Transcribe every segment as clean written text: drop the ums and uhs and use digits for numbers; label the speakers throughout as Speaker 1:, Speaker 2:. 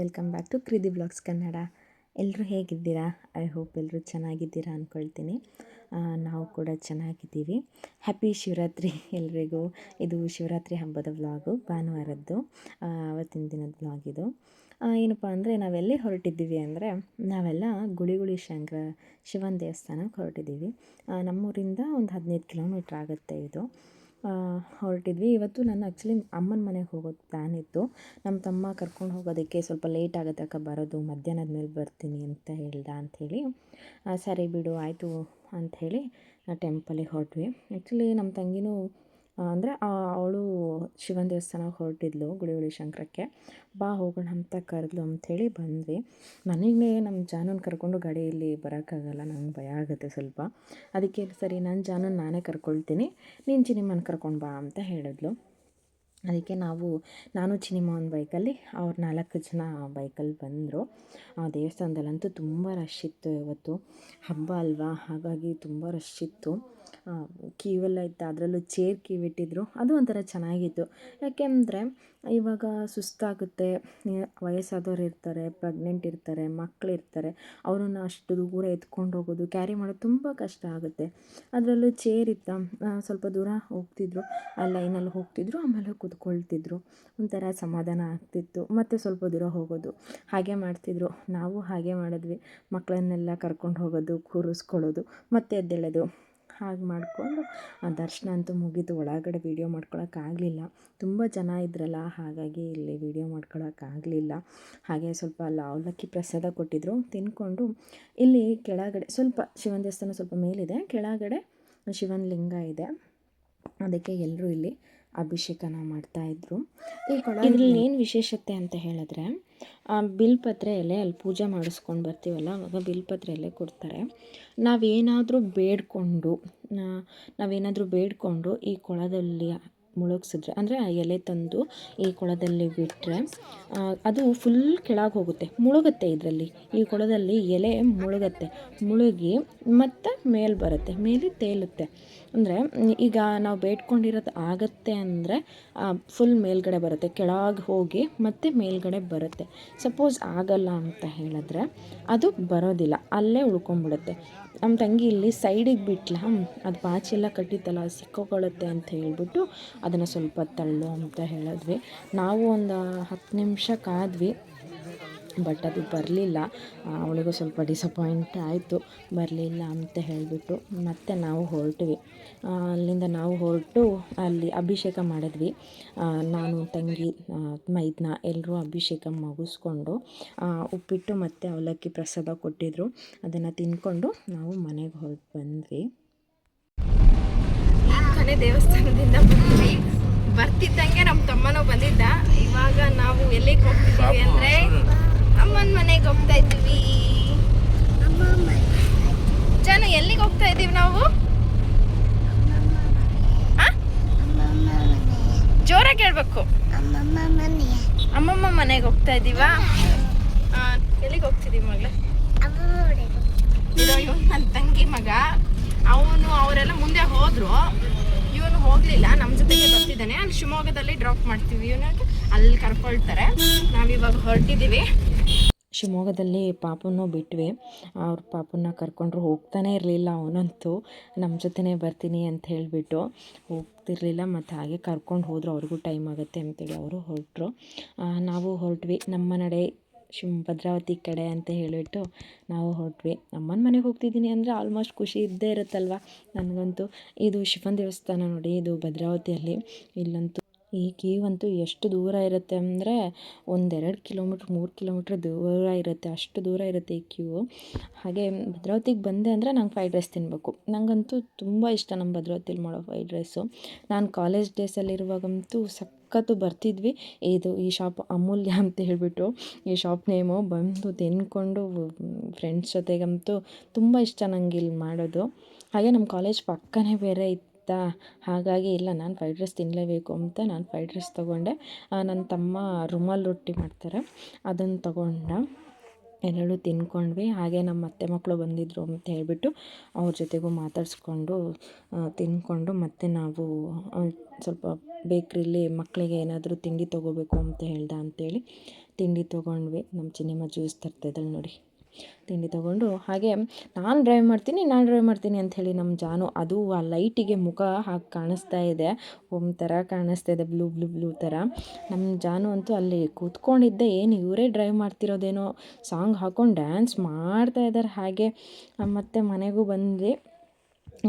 Speaker 1: Welcome back to ಕೃತಿ blogs Kannada. ಎಲ್ಲರೂ ಹೇಗಿದ್ದೀರಾ? ಐ ಹೋಪ್ ಎಲ್ಲರೂ ಚೆನ್ನಾಗಿದ್ದೀರಾ ಅಂದ್ಕೊಳ್ತೀನಿ. ನಾವು ಕೂಡ ಚೆನ್ನಾಗಿದ್ದೀವಿ. ಹ್ಯಾಪಿ ಶಿವರಾತ್ರಿ ಎಲ್ರಿಗೂ. ಇದು ಶಿವರಾತ್ರಿ ಹಬ್ಬದ ವ್ಲಾಗು, ಭಾನುವಾರದ್ದು ಅವತ್ತಿನ ದಿನದ ವ್ಲಾಗ್ ಇದು. ಏನಪ್ಪ ಅಂದರೆ ನಾವೆಲ್ಲಿ ಹೊರಟಿದ್ದೀವಿ ಅಂದರೆ, ನಾವೆಲ್ಲ ಗುಳಿಗುಳಿ ಶಂಕರ ಶಿವನ ದೇವಸ್ಥಾನಕ್ಕೆ ಹೊರಟಿದ್ದೀವಿ. ನಮ್ಮೂರಿಂದ ಒಂದು 15 ಕಿಲೋಮೀಟ್ರ್ ಆಗುತ್ತೆ ಇದು. ಹೊರಟಿದ್ವಿ. ಇವತ್ತು ನಾನು ಆ್ಯಕ್ಚುಲಿ ಅಮ್ಮನ ಮನೆಗೆ ಹೋಗೋದು ಪ್ಲ್ಯಾನ್ ಇತ್ತು. ನಮ್ಮ ತಮ್ಮ ಕರ್ಕೊಂಡು ಹೋಗೋದಕ್ಕೆ ಸ್ವಲ್ಪ ಲೇಟ್ ಆಗುತ್ತೆ ಅಕ್ಕ ಬರೋದು, ಮಧ್ಯಾಹ್ನದ ಮೇಲೆ ಬರ್ತೀನಿ ಅಂತ ಹೇಳ್ದ ಅಂಥೇಳಿ, ಸರಿ ಬಿಡು ಆಯಿತು ಅಂಥೇಳಿ ಟೆಂಪಲಿಗೆ ಹೊರಟ್ವಿ. ಆ್ಯಕ್ಚುಲಿ ನಮ್ಮ ತಂಗಿನೂ ಅಂದರೆ ಅವಳು ಶಿವನ ದೇವಸ್ಥಾನಕ್ಕೆ ಹೊರಟಿದ್ಲು, ಗುಳಿಗುಳಿ ಶಂಕರಕ್ಕೆ. ಬಾ ಹೋಗೋಣ ಅಂತ ಕರೆದ್ಲು ಅಂಥೇಳಿ ಬಂದ್ವಿ. ನನಗೆ ನಮ್ಮ ಜಾನುನ ಕರ್ಕೊಂಡು ಗಾಡಿಯಲ್ಲಿ ಬರೋಕ್ಕಾಗಲ್ಲ, ನಂಗೆ ಭಯ ಆಗುತ್ತೆ ಸ್ವಲ್ಪ. ಅದಕ್ಕೆ ಸರಿ ನಾನು ಜಾನುನ ನಾನೇ ಕರ್ಕೊಳ್ತೀನಿ, ನೀನು ಚಿನಿಮ್ಮನ ಕರ್ಕೊಂಡು ಬಾ ಅಂತ ಹೇಳಿದ್ಲು. ಅದಕ್ಕೆ ನಾನು ಚಿನಿಮ್ಮ ಒಂದು ಬೈಕಲ್ಲಿ, ಅವ್ರು 4 ಜನ ಬೈಕಲ್ಲಿ ಬಂದರು. ಆ ದೇವಸ್ಥಾನದಲ್ಲಂತೂ ತುಂಬ ರಶ್ ಇತ್ತು. ಇವತ್ತು ಹಬ್ಬ ಅಲ್ವಾ, ಹಾಗಾಗಿ ತುಂಬ ರಶ್ ಇತ್ತು. ಕ್ಯೂವೆಲ್ಲ ಇತ್ತು, ಅದರಲ್ಲೂ ಚೇರ್ ಕ್ಯೂ ಇಟ್ಟಿದ್ರು. ಅದು ಒಂಥರ ಚೆನ್ನಾಗಿತ್ತು. ಯಾಕೆಂದರೆ ಇವಾಗ ಸುಸ್ತಾಗುತ್ತೆ, ವಯಸ್ಸಾದವ್ರು ಇರ್ತಾರೆ, ಪ್ರೆಗ್ನೆಂಟ್ ಇರ್ತಾರೆ, ಮಕ್ಕಳಿರ್ತಾರೆ, ಅವ್ರನ್ನ ಅಷ್ಟು ದೂರ ಎತ್ಕೊಂಡು ಹೋಗೋದು, ಕ್ಯಾರಿ ಮಾಡೋದು ತುಂಬ ಕಷ್ಟ ಆಗುತ್ತೆ. ಅದರಲ್ಲೂ ಚೇರ್ ಇತ್ತು, ಸ್ವಲ್ಪ ದೂರ ಹೋಗ್ತಿದ್ರು, ಆ ಲೈನಲ್ಲಿ ಹೋಗ್ತಿದ್ರು, ಆಮೇಲೆ ಕೂತ್ಕೊಳ್ತಿದ್ರು. ಒಂಥರ ಸಮಾಧಾನ ಆಗ್ತಿತ್ತು. ಮತ್ತು ಸ್ವಲ್ಪ ದೂರ ಹೋಗೋದು, ಹಾಗೆ ಮಾಡ್ತಿದ್ರು. ನಾವು ಹಾಗೆ ಮಾಡಿದ್ವಿ. ಮಕ್ಕಳನ್ನೆಲ್ಲ ಕರ್ಕೊಂಡು ಹೋಗೋದು, ಕೂರಿಸ್ಕೊಳ್ಳೋದು, ಮತ್ತೆ ಎದ್ದೇಳೋದು, ಹಾಗೆ ಮಾಡಿಕೊಂಡು ದರ್ಶನ ಅಂತೂ ಮುಗೀತು. ಒಳಗಡೆ ವೀಡಿಯೋ ಮಾಡ್ಕೊಳಕ್ಕಾಗಲಿಲ್ಲ, ತುಂಬ ಜನ ಇದ್ರಲ್ಲ, ಹಾಗಾಗಿ ಇಲ್ಲಿ ವೀಡಿಯೋ ಮಾಡ್ಕೊಳಕ್ಕಾಗಲಿಲ್ಲ. ಹಾಗೆ ಸ್ವಲ್ಪ ಅವಲಕ್ಕಿ ಪ್ರಸಾದ ಕೊಟ್ಟಿದ್ದರು, ತಿಂದ್ಕೊಂಡು ಇಲ್ಲಿ ಕೆಳಗಡೆ ಸ್ವಲ್ಪ ಶಿವನ ದೇವಸ್ಥಾನ ಸ್ವಲ್ಪ ಮೇಲಿದೆ, ಕೆಳಗಡೆ ಶಿವನ ಲಿಂಗ ಇದೆ. ಅದಕ್ಕೆ ಎಲ್ಲರೂ ಇಲ್ಲಿ ಅಭಿಷೇಕನ ಮಾಡ್ತಾಯಿದ್ರು. ಇದರಲ್ಲಿ ಏನು ವಿಶೇಷತೆ ಅಂತ ಹೇಳಿದ್ರೆ, ಬಿಲ್ಪತ್ರೆ ಎಲೆ ಅಲ್ಲಿ ಪೂಜೆ ಮಾಡಿಸ್ಕೊಂಡು ಬರ್ತೀವಲ್ಲ, ಆವಾಗ ಬಿಲ್ಪತ್ರೆ ಎಲೆ ಕೊಡ್ತಾರೆ. ನಾವೇನಾದರೂ ಬೇಡಿಕೊಂಡು ಈ ಕೊಳದಲ್ಲಿ ಮುಳುಗಿಸಿದ್ರೆ, ಅಂದರೆ ಆ ಎಲೆ ತಂದು ಈ ಕೊಳದಲ್ಲಿ ಬಿಟ್ಟರೆ ಅದು ಫುಲ್ ಕೆಳಗೆ ಹೋಗುತ್ತೆ, ಮುಳುಗುತ್ತೆ. ಇದರಲ್ಲಿ ಈ ಕೊಳದಲ್ಲಿ ಎಲೆ ಮುಳುಗಿ ಮತ್ತೆ ಮೇಲೆ ಬರುತ್ತೆ, ಮೇಲೆ ತೇಲುತ್ತೆ. ಅಂದರೆ ಈಗ ನಾವು ಬೇಡ್ಕೊಂಡಿರೋದು ಆಗತ್ತೆ ಅಂದರೆ ಫುಲ್ ಮೇಲ್ಗಡೆ ಬರುತ್ತೆ, ಕೆಳಗೆ ಹೋಗಿ ಮತ್ತೆ ಮೇಲ್ಗಡೆ ಬರುತ್ತೆ. ಸಪೋಸ್ ಆಗಲ್ಲ ಅಂತ ಹೇಳಿದ್ರೆ ಅದು ಬರೋದಿಲ್ಲ, ಅಲ್ಲೇ ಉಳ್ಕೊಂಬಿಡುತ್ತೆ. ನಮ್ಮ ತಂಗಿ ಇಲ್ಲಿ ಸೈಡಿಗೆ ಬಿಟ್ಲ, ಅದು ಪಾಚಿ ಎಲ್ಲ ಕಟ್ಟಿತ್ತಲ್ಲ, ಸಿಕ್ಕೋಕೊಳ್ಳುತ್ತೆ ಅಂತ ಹೇಳ್ಬಿಟ್ಟು ಅದನ್ನು ಸ್ವಲ್ಪ ತಳ್ಳು ಅಂತ ಹೇಳಿದ್ವಿ. ನಾವು ಒಂದು 10 ನಿಮಿಷ ಕಾದ್ವಿ, ಬಟ್ ಅದು ಬರಲಿಲ್ಲ. ಅವಳಿಗೂ ಸ್ವಲ್ಪ ಡಿಸಪಾಯಿಂಟ್ ಆಯಿತು, ಬರಲಿಲ್ಲ ಅಂತ ಹೇಳಿಬಿಟ್ಟು. ಮತ್ತು ನಾವು ಹೊರಟ್ವಿ. ಅಲ್ಲಿಂದ ನಾವು ಹೊರಟು ಅಲ್ಲಿ ಅಭಿಷೇಕ ಮಾಡಿದ್ವಿ. ನಾನು, ತಂಗಿ, ಮೈದ್ನ ಎಲ್ಲರೂ ಅಭಿಷೇಕ ಮುಗಿಸ್ಕೊಂಡು ಉಪ್ಪಿಟ್ಟು ಮತ್ತು ಅವಲಕ್ಕಿ ಪ್ರಸಾದ ಕೊಟ್ಟಿದ್ದರು. ಅದನ್ನು ತಿಂದ್ಕೊಂಡು ನಾವು ಮನೆಗೆ ಹೊರಟು ಬಂದ್ವಿ.
Speaker 2: ಕೊನೆ ದೇವಸ್ಥಾನದಿಂದ ಬಂದ್ವಿ. ಬರ್ತಿದ್ದಂಗೆ ನಮ್ಮ ತಮ್ಮನೂ ಬಂದಿದ್ದ. ಇವಾಗ ನಾವು ಎಲ್ಲಿಗೆ ಹೋಗ್ತಿದ್ದೀವಿ ಅಂದರೆ ಅಮ್ಮನ ಮನೆಗೆ ಹೋಗ್ತಾ ಇದ್ದೀವಿ. ಜಾನು, ಎಲ್ಲಿಗೆ ಹೋಗ್ತಾ ಇದ್ದೀವಿ ನಾವು? ಜೋರಾಗಿ ಹೇಳ್ಬೇಕು. ಅಮ್ಮಮ್ಮ ಮನೆಗೆ ಹೋಗ್ತಾ ಇದ್ದೀವಾ? ಎಲ್ಲಿಗೆ ಹೋಗ್ತಿದ್ದೀವಿ ಮಗಳೇ? ಇವನು ನನ್ನ ತಂಗಿ ಮಗ, ಅವರೆಲ್ಲ ಮುಂದೆ ಹೋದ್ರು, ಇವನು ಹೋಗಲಿಲ್ಲ, ನಮ್ಮ ಜೊತೆಗೆ ಬರ್ತಿದ್ದಾನೆ. ಅಲ್ಲಿ ಶಿವಮೊಗ್ಗದಲ್ಲಿ ಡ್ರಾಪ್ ಮಾಡ್ತೀವಿ, ಇವನಿಗೆ ಅಲ್ಲಿ ಕರ್ಕೊಳ್ತಾರೆ. ನಾವಿವಾಗ ಹೊರಟಿದ್ದೀವಿ.
Speaker 1: ಶಿವಮೊಗ್ಗದಲ್ಲಿ ಪಾಪನ್ನು ಬಿಟ್ವಿ. ಅವ್ರ ಪಾಪನ್ನ ಕರ್ಕೊಂಡ್ರು, ಹೋಗ್ತಾನೆ ಇರಲಿಲ್ಲ ಅವನಂತೂ. ನಮ್ಮ ಜೊತೆನೇ ಬರ್ತೀನಿ ಅಂತ ಹೇಳಿಬಿಟ್ಟು ಹೋಗ್ತಿರ್ಲಿಲ್ಲ. ಮತ್ತು ಹಾಗೆ ಕರ್ಕೊಂಡು ಹೋದರು, ಅವ್ರಿಗೂ ಟೈಮ್ ಆಗುತ್ತೆ ಅಂತೇಳಿ ಅವರು ಹೊರಟರು. ನಾವು ಹೊರಟ್ವಿ. ನಮ್ಮ ನಡೆ ಭದ್ರಾವತಿ ಕಡೆ ಅಂತ ಹೇಳಿಬಿಟ್ಟು ನಾವು ಹೊರಟ್ವಿ. ಅಮ್ಮನ ಮನೆಗೆ ಹೋಗ್ತಿದ್ದೀನಿ ಅಂದರೆ ಆಲ್ಮೋಸ್ಟ್ ಖುಷಿ ಇದ್ದೇ ಇರುತ್ತಲ್ವ ನನಗಂತೂ. ಇದು ಶಿವನ ದೇವಸ್ಥಾನ ನೋಡಿ, ಇದು ಭದ್ರಾವತಿಯಲ್ಲಿ. ಇಲ್ಲಂತೂ ಈ ಕ್ಯೂ ಅಂತೂ ಎಷ್ಟು ದೂರ ಇರುತ್ತೆ ಅಂದರೆ 1-2 ಕಿಲೋಮೀಟ್ರ್ 3 ಕಿಲೋಮೀಟ್ರ್ ದೂರ ಇರುತ್ತೆ, ಅಷ್ಟು ದೂರ ಇರುತ್ತೆ ಈ ಕ್ಯೂ. ಹಾಗೆ ಭದ್ರಾವತಿಗೆ ಬಂದೆ ಅಂದರೆ ನಂಗೆ ಫ್ರೈಡ್ ರೈಸ್ ತಿನ್ನಬೇಕು. ನನಗಂತೂ ತುಂಬ ಇಷ್ಟ ನಮ್ಮ ಭದ್ರಾವತಿಲಿ ಮಾಡೋ ಫ್ರೈಡ್ ರೈಸು. ನಾನು ಕಾಲೇಜ್ ಡೇಸಲ್ಲಿರುವಾಗಂತೂ ಸಖತ್ತು ಬರ್ತಿದ್ವಿ. ಈ ಶಾಪ್ ಅಮೂಲ್ಯ ಅಂತ ಹೇಳಿಬಿಟ್ಟು ಈ ಶಾಪ್ ನೇಮು. ಬಂದು ತಿಂದ್ಕೊಂಡು ಫ್ರೆಂಡ್ಸ್ ಜೊತೆಗಂತೂ ತುಂಬ ಇಷ್ಟ ನನಗೆ ಇಲ್ಲಿ ಮಾಡೋದು. ಹಾಗೆ ನಮ್ಮ ಕಾಲೇಜ್ ಪಕ್ಕನೇ ಬೇರೆ ಇತ್ತು, ಹಾಗಾಗಿ ಇಲ್ಲ, ನಾನು ಫ್ರೈಡ್ ರೈಸ್ ತಿನ್ನಲೇಬೇಕು ಅಂತ ನಾನು ಫ್ರೈಡ್ ರೈಸ್ ತೊಗೊಂಡೆ. ನನ್ನ ತಮ್ಮ ರುಮಾಲ್ ರೊಟ್ಟಿ ಮಾಡ್ತಾರೆ, ಅದನ್ನು ತೊಗೊಂಡ. ಎಲ್ಲರೂ ತಿನ್ಕೊಂಡ್ವಿ. ಹಾಗೆ ನಮ್ಮ ಅತ್ತೆ ಮಕ್ಕಳು ಬಂದಿದ್ದರು ಅಂತ ಹೇಳಿಬಿಟ್ಟು ಅವ್ರ ಜೊತೆಗೂ ಮಾತಾಡಿಸ್ಕೊಂಡು ತಿಂದ್ಕೊಂಡು ಮತ್ತು ನಾವು ಸ್ವಲ್ಪ ಬೇಕ್ರಿಲಿ ಮಕ್ಕಳಿಗೆ ಏನಾದರೂ ತಿಂಡಿ ತೊಗೋಬೇಕು ಅಂತ ಹೇಳ್ದೆ ಅಂಥೇಳಿ ತಿಂಡಿ ತೊಗೊಂಡ್ವಿ. ನಮ್ಮ ಚಿನ್ನಮ್ಮ ಜ್ಯೂಸ್ ತರ್ತಿದ್ದಾಳೆ ನೋಡಿ. ತಿಂಡಿ ತೊಗೊಂಡು ಹಾಗೆ ನಾನು ಡ್ರೈವ್ ಮಾಡ್ತೀನಿ ಅಂಥೇಳಿ ನಮ್ಮ ಜಾನು ಅದು ಆ ಲೈಟಿಗೆ ಮುಖ ಹಾಗೆ ಕಾಣಿಸ್ತಾ ಇದೆ, ಒಂಥರ ಕಾಣಿಸ್ತಾ ಇದೆ, ಬ್ಲೂ ಥರ. ನಮ್ಮ ಜಾನು ಅಂತೂ ಅಲ್ಲಿ ಕೂತ್ಕೊಂಡಿದ್ದೆ, ಏನು ಇವರೇ ಡ್ರೈವ್ ಮಾಡ್ತಿರೋದೇನೋ, ಸಾಂಗ್ ಹಾಕ್ಕೊಂಡು ಡ್ಯಾನ್ಸ್ ಮಾಡ್ತಾ ಇದ್ದಾರೆ. ಹಾಗೆ ಮತ್ತು ಮನೆಗೂ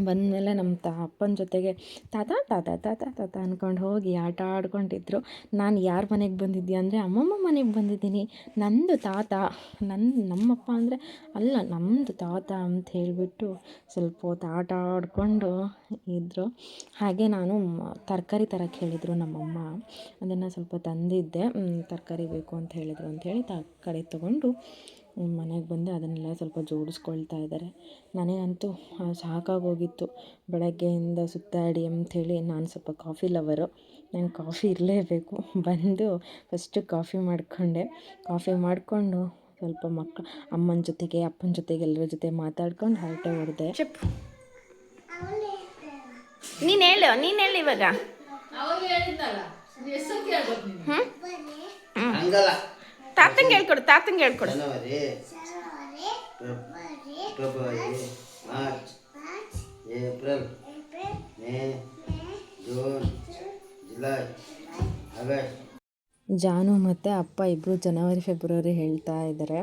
Speaker 1: ಬಂದಮೇಲೆ ನಮ್ಮ ಅಪ್ಪನ ಜೊತೆಗೆ ತಾತ ತಾತ ತಾತ ತಾತ ಅಂದ್ಕೊಂಡು ಹೋಗಿ ಆಟ ಆಡ್ಕೊಂಡಿದ್ರು. ನಾನು ಯಾರ ಮನೆಗೆ ಬಂದಿದ್ದೆ ಅಂದರೆ ಅಮ್ಮಮ್ಮ ಮನೆಗೆ ಬಂದಿದ್ದೀನಿ, ನಂದು ತಾತ, ನಮ್ಮಪ್ಪ ಅಂದರೆ ಅಲ್ಲ ನಮ್ಮದು ತಾತ ಅಂತ ಹೇಳಿಬಿಟ್ಟು ಸ್ವಲ್ಪ ಹೊತ್ತು ಆಟ ಆಡಿಕೊಂಡು ಇದ್ದರು. ಹಾಗೆ ನಾನು ತರಕಾರಿ ತರಕ್ಕೆ ಹೇಳಿದರು ನಮ್ಮಮ್ಮ, ಅದನ್ನು ಸ್ವಲ್ಪ ತಂದಿದ್ದೆ. ತರಕಾರಿ ಬೇಕು ಅಂತ ಹೇಳಿದರು ಅಂಥೇಳಿ ತರಕಾರಿ ತೊಗೊಂಡು ಮನೆಗೆ ಬಂದೆ. ಅದನ್ನೆಲ್ಲ ಸ್ವಲ್ಪ ಜೋಡಿಸ್ಕೊಳ್ತಾ ಇದ್ದಾರೆ. ನನಗಂತೂ ಸಾಕಾಗೋಗಿತ್ತು ಬೆಳಗ್ಗೆಯಿಂದ ಸುತ್ತಾಡಿ ಅಂಥೇಳಿ. ನಾನು ಸ್ವಲ್ಪ ಕಾಫಿ ಲವರು, ನಂಗೆ ಕಾಫಿ ಇರಲೇಬೇಕು. ಬಂದು ಫಸ್ಟು ಕಾಫಿ ಮಾಡಿಕೊಂಡು ಸ್ವಲ್ಪ ಅಮ್ಮನ ಜೊತೆಗೆ ಅಪ್ಪನ ಜೊತೆಗೆ ಎಲ್ಲರ ಜೊತೆ ಮಾತಾಡ್ಕೊಂಡು ಹರಟೆ ಹೊಡೆದೆ.
Speaker 2: ನೀನು ಹೇಳು ಇವಾಗ. ತಾತಂಗೆ ಹೇಳ್ಕೊಡು.
Speaker 3: January, February, March, April, May, June, July, August.
Speaker 1: Janu ಮತ್ತು ಅಪ್ಪ ಇಬ್ಬರು ಜನವರಿ ಫೆಬ್ರವರಿ ಹೇಳ್ತಾ ಇದ್ದಾರೆ.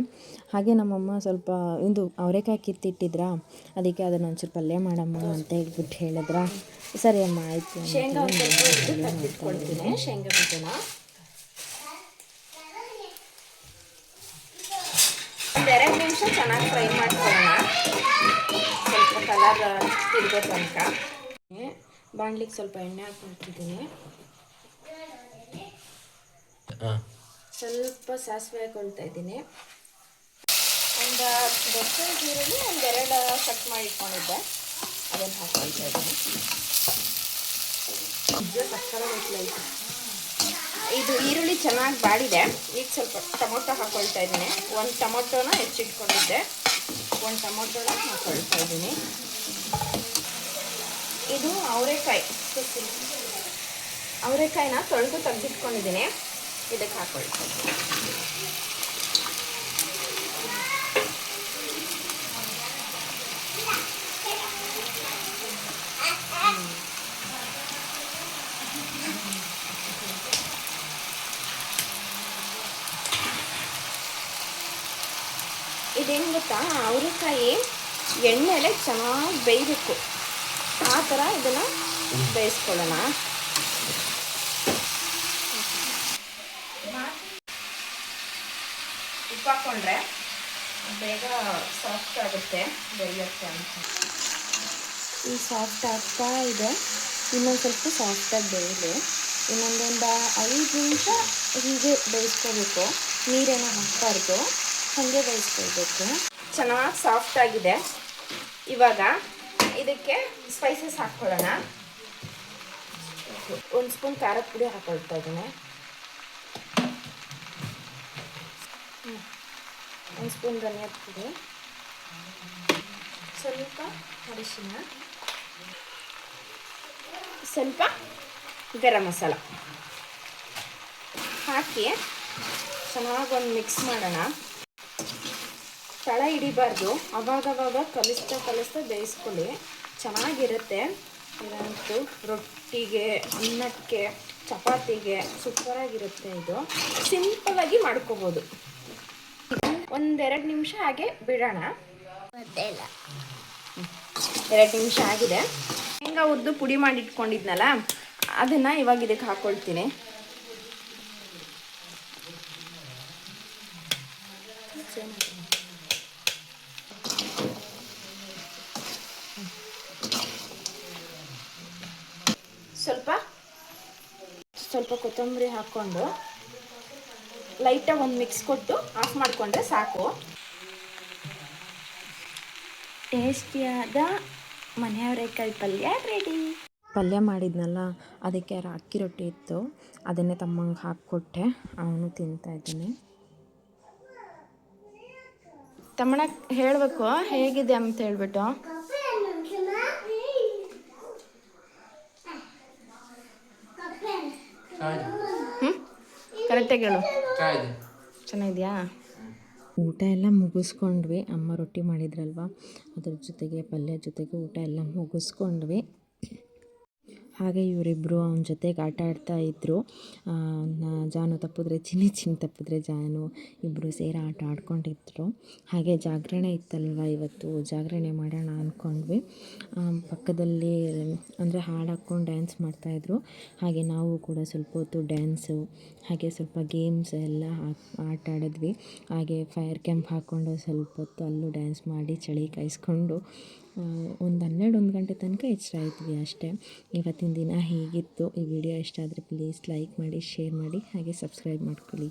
Speaker 1: ಹಾಗೆ ನಮ್ಮಮ್ಮ ಸ್ವಲ್ಪ ಇದು ಅವರೆಕಾಯಿ ಕಿತ್ತಿಟ್ಟಿದ್ರಾ, ಅದಕ್ಕೆ ಅದನ್ನು ಒಂಚೂರು ಪಲ್ಯ ಮಾಡಮ್ಮ ಅಂತ ಹೇಳ್ಬಿಟ್ಟು ಹೇಳಿದ್ರ. ಸರಿ ಅಮ್ಮ ಆಯಿತು.
Speaker 2: ಶೇಂಗಾ ತೆಗೆದಿಟ್ಕೊಳ್ತೀನಿ. ಶೇಂಗಾ ಬೀಜನ ಒಂದು 2 ನಿಮಿಷ ಚೆನ್ನಾಗಿ ಫ್ರೈ ಮಾಡ್ಕೊಳ್ಳೋಣ, ಸ್ವಲ್ಪ ಕಲರ್ ತಿರುಗೋ ತನಕ. ಬಾಣಲಿಗೆ ಸ್ವಲ್ಪ ಎಣ್ಣೆ ಹಾಕ್ಕೊಳ್ತಿದ್ದೀನಿ. ಸ್ವಲ್ಪ ಸಾಸಿವೆ ಹಾಕ್ಕೊಳ್ತಾ ಇದ್ದೀನಿ. ಒಂದು ದೊಡ್ಡ ಈರುಳ್ಳಿ 2 ಕಟ್ ಮಾಡಿ ಇಟ್ಕೊಂಡಿದ್ದೆ, ಅದನ್ನು ಹಾಕ್ಕೊಳ್ತಾ ಇದ್ದೀನಿ. ಇದು ಈರುಳ್ಳಿ ಚೆನ್ನಾಗಿ ಬಾಡಿದೆ. ಈಗ ಸ್ವಲ್ಪ ಟೊಮೊಟೊ ಹಾಕ್ಕೊಳ್ತಾ ಇದ್ದೀನಿ. 1 ಟೊಮೊಟೊನ ಹೆಚ್ಚಿಟ್ಕೊಂಡಿದ್ದೆ, 1 ಟೊಮೊಟೊನ ಹಾಕ್ಕೊಳ್ತಾ ಇದ್ದೀನಿ. ಇದು ಅವರೆಕಾಯಿನ ತೊಳೆದು ತೆಗೆದಿಟ್ಕೊಂಡಿದ್ದೀನಿ, ಇದಕ್ಕೆ ಹಾಕ್ಕೊಳ್ತಾ ಇದ್ದೀನಿ. ಇದೇನು ಗೊತ್ತಾ, ಅವರೆಕಾಯಿ ಎಣ್ಣೆಲೆ ಚೆನ್ನಾಗಿ ಬೇಯಬೇಕು, ಆ ಥರ ಇದನ್ನು ಬೇಯಿಸ್ಕೊಳ್ಳೋಣ. ಉಪ್ಪು ಹಾಕ್ಕೊಂಡ್ರೆ ಬೇಗ ಸಾಫ್ಟ್ ಆಗುತ್ತೆ, ಬೇಯುತ್ತೆ ಅಂತ.
Speaker 1: ಈ ಸಾಫ್ಟ್ ಆಗ್ತಾ ಇದೆ, ಇನ್ನೊಂದು ಸ್ವಲ್ಪ ಸಾಫ್ಟಾಗಿ ಬೇಯಲಿ. ಇನ್ನೊಂದೊಂದು 5 ನಿಮಿಷ ಹೀಗೆ ಬೇಯಿಸ್ಕೋಬೇಕು, ನೀರೇನೋ ಹಾಕ್ಬಾರ್ದು, ಹಾಗೆ ಬೇಯಿಸ್ಕೊಳ್ಬೇಕು.
Speaker 2: ಚೆನ್ನಾಗಿ ಸಾಫ್ಟ್ ಆಗಿದೆ. ಇವಾಗ ಇದಕ್ಕೆ ಸ್ಪೈಸಸ್ ಹಾಕ್ಕೊಳ್ಳೋಣ. 1 ಸ್ಪೂನ್ ಖಾರದ ಪುಡಿ ಹಾಕ್ಕೊಳ್ತಾ ಇದ್ದೀನಿ. 1 ಸ್ಪೂನ್ ಧನಿಯಾ ಪುಡಿ, ಸ್ವಲ್ಪ ಅರಿಶಿನ, ಸ್ವಲ್ಪ ಗರಂ ಮಸಾಲ ಹಾಕಿ ಚೆನ್ನಾಗಿ ಒಂದು ಮಿಕ್ಸ್ ಮಾಡೋಣ. ತಳ ಹಿಡಿಬಾರ್ದು, ಅವಾಗವಾಗ ಕಲಿಸ್ತಾ ಬೇಯಿಸ್ಕೊಳ್ಳಿ, ಚೆನ್ನಾಗಿರುತ್ತೆ. ಇದಂತೂ ರೊಟ್ಟಿಗೆ, ಅನ್ನಕ್ಕೆ, ಚಪಾತಿಗೆ ಸೂಪರಾಗಿರುತ್ತೆ. ಇದು ಸಿಂಪಲಾಗಿ ಮಾಡ್ಕೋಬೋದು. 1-2 ನಿಮಿಷ ಹಾಗೆ ಬಿಡೋಣ. 2 ನಿಮಿಷ ಆಗಿದೆ. ಶೇಂಗಾ ಹುರಿದು ಪುಡಿ ಮಾಡಿ ಇಟ್ಕೊಂಡಿದ್ನಲ್ಲ, ಅದನ್ನು ಇವಾಗ ಇದಕ್ಕೆ ಹಾಕ್ಕೊಳ್ತೀನಿ. ಸ್ವಲ್ಪ ಕೊತ್ತಂಬರಿ ಹಾಕ್ಕೊಂಡು ಲೈಟಾಗಿ ಒಂದು ಮಿಕ್ಸ್ ಕೊಟ್ಟು ಆಫ್ ಮಾಡಿಕೊಂಡ್ರೆ ಸಾಕು.
Speaker 1: ಟೇಸ್ಟಿಯಾದ ಮನೆ ಅವರೆಕಾಯಿ ಪಲ್ಯ ರೆಡಿ. ಪಲ್ಯ ಮಾಡಿದ್ನಲ್ಲ, ಅದಕ್ಕೆ ಅಕ್ಕಿ ರೊಟ್ಟಿ ಇತ್ತು, ಅದನ್ನೇ ತಮ್ಮಂಗೆ ಹಾಕ್ಕೊಟ್ಟೆ, ಅವನು ತಿಂತಾಯಿದ್ದೀನಿ.
Speaker 2: ತಮ್ಮಣ್ಣ ಹೇಳಬೇಕು ಹೇಗಿದೆ ಅಂತ ಹೇಳ್ಬಿಟ್ಟು. ಕರೆಕ್ಟಾಗಿ ಹೇಳು. ಚೆನ್ನಾಗಿದೆಯಾ?
Speaker 1: ಊಟ ಎಲ್ಲ ಮುಗಿಸ್ಕೊಂಡ್ವಿ. ಅಮ್ಮ ರೊಟ್ಟಿ ಮಾಡಿದ್ರಲ್ವ, ಅದ್ರ ಜೊತೆಗೆ ಪಲ್ಯ ಜೊತೆಗೆ ಊಟ ಎಲ್ಲ ಮುಗಿಸ್ಕೊಂಡ್ವಿ. ಹಾಗೆ ಇವರಿಬ್ಬರು ಅವನ ಜೊತೆಗೆ ಆಟ ಆಡ್ತಾ ಇದ್ದರು. ಜಾನು ತಪ್ಪಿದ್ರೆ ಚಿನ್ನಿ, ಚಿನ್ನಿ ತಪ್ಪಿದ್ರೆ ಜಾನು, ಇಬ್ಬರು ಸೇರಿ ಆಟ ಆಡ್ಕೊಂಡಿದ್ರು. ಹಾಗೆ ಜಾಗರಣೆ ಇತ್ತಲ್ವ ಇವತ್ತು, ಜಾಗರಣೆ ಮಾಡೋಣ ಅಂದ್ಕೊಂಡ್ವಿ. ಪಕ್ಕದಲ್ಲಿ ಅಂದರೆ ಹಾಡು ಹಾಕ್ಕೊಂಡು ಡ್ಯಾನ್ಸ್ ಮಾಡ್ತಾಯಿದ್ರು. ಹಾಗೆ ನಾವು ಕೂಡ ಸ್ವಲ್ಪ ಹೊತ್ತು ಡ್ಯಾನ್ಸು ಹಾಗೆ ಸ್ವಲ್ಪ ಗೇಮ್ಸ್ ಎಲ್ಲ ಆಟ ಆಡಿದ್ವಿ. ಹಾಗೆ ಫೈರ್ ಕ್ಯಾಂಪ್ ಹಾಕ್ಕೊಂಡು ಸ್ವಲ್ಪ ಹೊತ್ತು ಅಲ್ಲೂ ಡ್ಯಾನ್ಸ್ ಮಾಡಿ ಚಳಿ ಕಾಯಿಸ್ಕೊಂಡು ಒಂದು 12 ಗಂಟೆ ತನಕ ಎಚ್ಚರ ಇದ್ವಿ ಅಷ್ಟೇ. ಇವತ್ತಿನ ದಿನ ಹೀಗಿತ್ತು. ಈ ವಿಡಿಯೋ ಇಷ್ಟ ಆದರೆ ಪ್ಲೀಸ್ ಲೈಕ್ ಮಾಡಿ, ಶೇರ್ ಮಾಡಿ, ಹಾಗೆ ಸಬ್ಸ್ಕ್ರೈಬ್ ಮಾಡ್ಕೊಳ್ಳಿ.